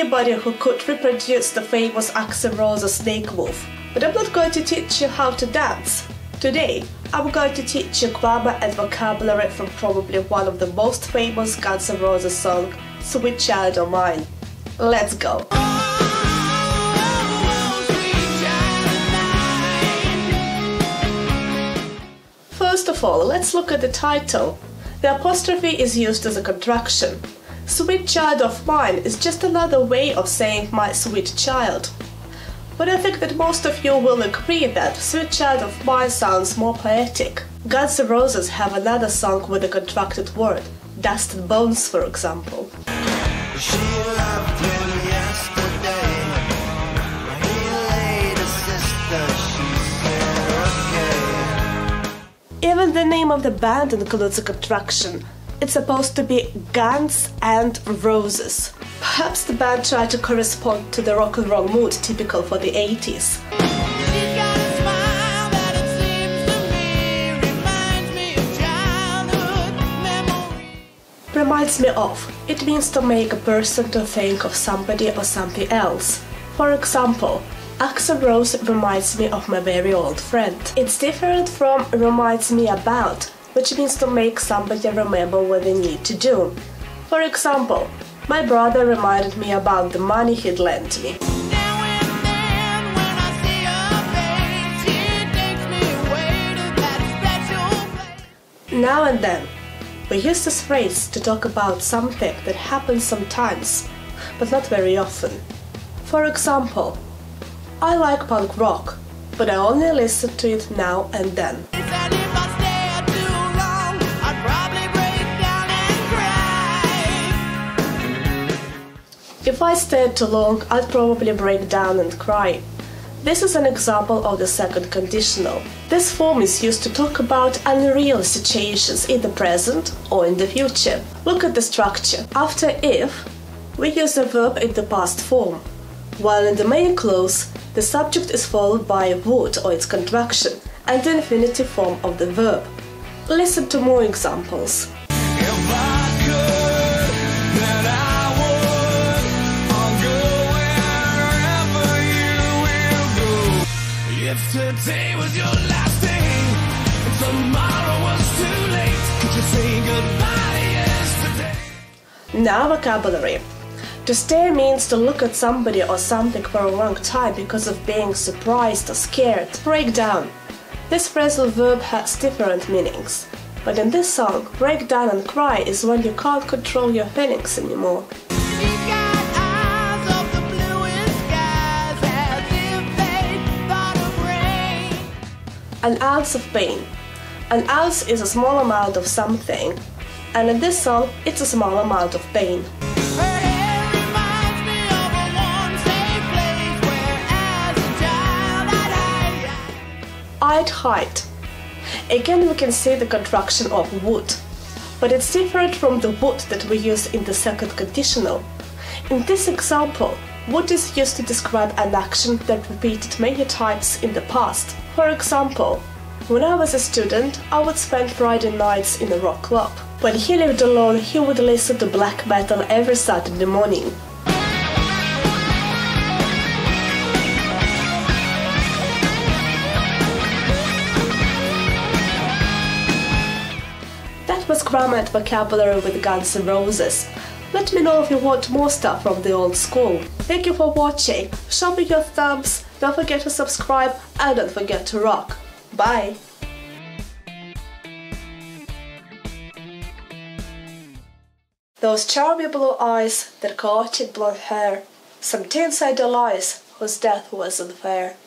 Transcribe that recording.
anybody who could reproduce the famous Axl Rose snake move. But I'm not going to teach you how to dance. Today, I'm going to teach you grammar and vocabulary from probably one of the most famous Guns N' Roses songs, Sweet Child O' Mine. Let's go! First of all, let's look at the title. The apostrophe is used as a contraction. Sweet child of mine is just another way of saying my sweet child. But I think that most of you will agree that Sweet Child of Mine sounds more poetic. Guns N' Roses have another song with a contracted word, Dust and Bones, for example. She loved him yesterday. He laid a sister, she said okay. Even the name of the band includes a contraction. It's supposed to be Guns and Roses. Perhaps the band tried to correspond to the rock and roll mood typical for the 80s. Reminds me of. It means to make a person to think of somebody or something else. For example, Axl Rose reminds me of my very old friend. It's different from reminds me about, which means to make somebody remember what they need to do. For example, my brother reminded me about the money he'd lent me. Now and then, we use this phrase to talk about something that happens sometimes, but not very often. For example, I like punk rock, but I only listen to it now and then. If I stayed too long, I'd probably break down and cry. This is an example of the second conditional. This form is used to talk about unreal situations in the present or in the future. Look at the structure. After if, we use a verb in the past form, while in the main clause, the subject is followed by would or its contraction and the infinitive form of the verb. Listen to more examples. If today was your last day, and tomorrow was too late, could you say goodbye yesterday? Now vocabulary. To stare means to look at somebody or something for a long time because of being surprised or scared. Break down. This phrasal verb has different meanings. But in this song, break down and cry is when you can't control your feelings anymore. An ounce of pain. An ounce is a small amount of something, and in this song, it's a small amount of pain. I'd hide. Again, we can see the contraction of would, but it's different from the would that we use in the second conditional. In this example, would is used to describe an action that repeated many times in the past. For example, when I was a student, I would spend Friday nights in a rock club. When he lived alone, he would listen to black metal every Saturday morning. That was grammar and vocabulary with Guns N' Roses. Let me know if you want more stuff from the old school. Thank you for watching. Show me your thumbs, don't forget to subscribe, and don't forget to rock. Bye! Those charming blue eyes, that gorgeous blonde hair, some teens idolize whose death was unfair.